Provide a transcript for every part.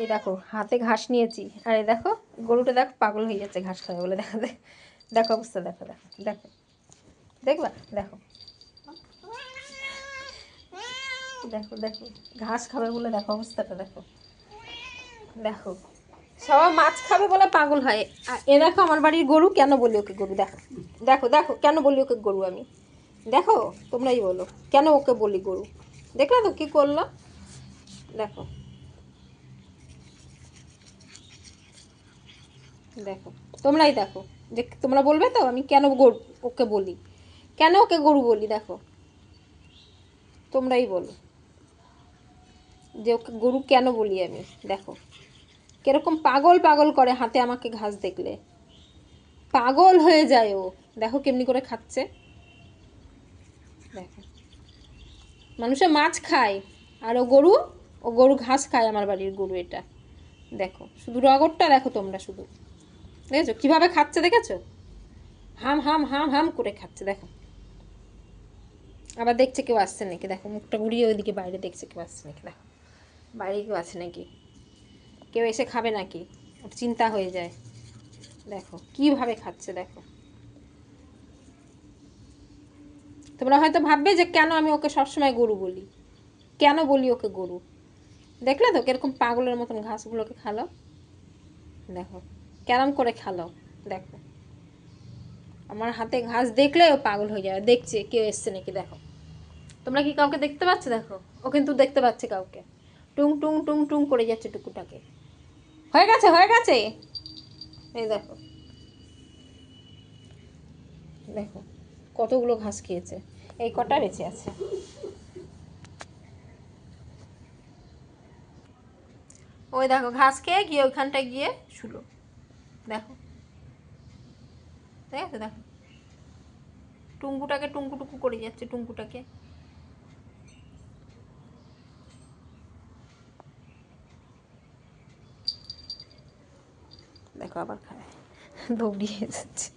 এই দেখো হাতে ঘাস নিয়েছি, আর এই দেখো গরুটা দেখো পাগল হয়ে যাচ্ছে ঘাস খাবে বলে। দেখো দেখো অবস্থা, দেখো দেখো দেখো, দেখবা দেখো দেখো দেখো ঘাস খাবে বলে দেখো অবস্থাটা দেখো। দেখো সবাই মাছ খাবে বলে পাগল হয়। আর এ দেখো আমার বাড়ির গরু, কেন বলি ওকে গরু, দেখো দেখো দেখো কেন বলি ওকে গরু আমি, দেখো তোমরাই বলো কেন ওকে বলি গরু। দেখলে তো কী করলো, দেখো দেখো তোমরাই দেখো, যে তোমরা বলবে তো আমি কেন গরু ওকে বলি, কেন ওকে গরু বলি, দেখো তোমরাই বলো যে ওকে গরু কেন বলি আমি। দেখো কিরকম পাগল পাগল করে হাতে আমাকে ঘাস দেখলে, পাগল হয়ে যায় ও। দেখো কেমনি করে খাচ্ছে, দেখো মানুষে মাছ খায় আর ও গরু ঘাস খায়, আমার বাড়ির গরু এটা। দেখো শুধু রগরটা দেখো তোমরা, শুধু দেখেছো কীভাবে খাচ্ছে, দেখেছো হাম হাম হাম হাম করে খাচ্ছে। দেখো আবার দেখছে কেউ আসছে নাকি, দেখো মুখটা ঘুরিয়ে ওইদিকে বাইরে দেখছে কেউ আসছে নাকি, দেখো বাইরে কেউ আছে নাকি, কেউ এসে খাবে নাকি, ওর চিন্তা হয়ে যায়। দেখো কীভাবে খাচ্ছে, দেখো তোমরা হয়তো ভাববে যে কেন আমি ওকে সবসময় গরু বলি, কেন বলি ওকে গরু। দেখলে তো কিরকম পাগলের মতন ঘাসগুলোকে খালো, দেখো কেরম করে খালো। দেখো আমার হাতে ঘাস দেখলে ও পাগল হয়ে যাবে, দেখছে কেউ এসছে নাকি। দেখো তোমরা কি কাউকে দেখতে পাচ্ছ, দেখো ও কিন্তু দেখতে পাচ্ছে কাউকে, টুং টুং টুং টুং করে যাচ্ছে টুকুটাকে। হয়ে গেছে হয়ে গেছে, এই দেখো দেখো কতগুলো ঘাস খেয়েছে, এই কটা বেঁচে আছে। ওই দেখো ঘাস খেয়ে গিয়ে ওইখানটায় গিয়ে শুলো, দেখো ঠিক আছে, দেখো টুঙ্কুটাকে টুঙ্কু টুকু করে যাচ্ছে টুঙ্কুটাকে। দেখো আবার খায়, দৌড়িয়ে এসেছে।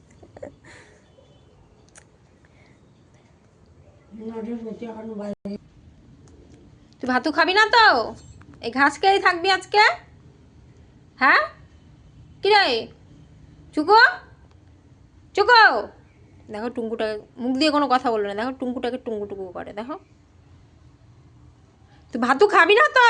তুই ভাতু খাবি না তো, এই ঘাস খেয়েই থাকবি আজকে, হ্যাঁ কি রে চুকো চুকো। দেখো টুঙ্কুটাকে মুখ দিয়ে কোনো কথা বললো না, দেখো টুঙ্কুটাকে টুঙ্কু টুকু করে। দেখো তুই ভাতু খাবি না তো।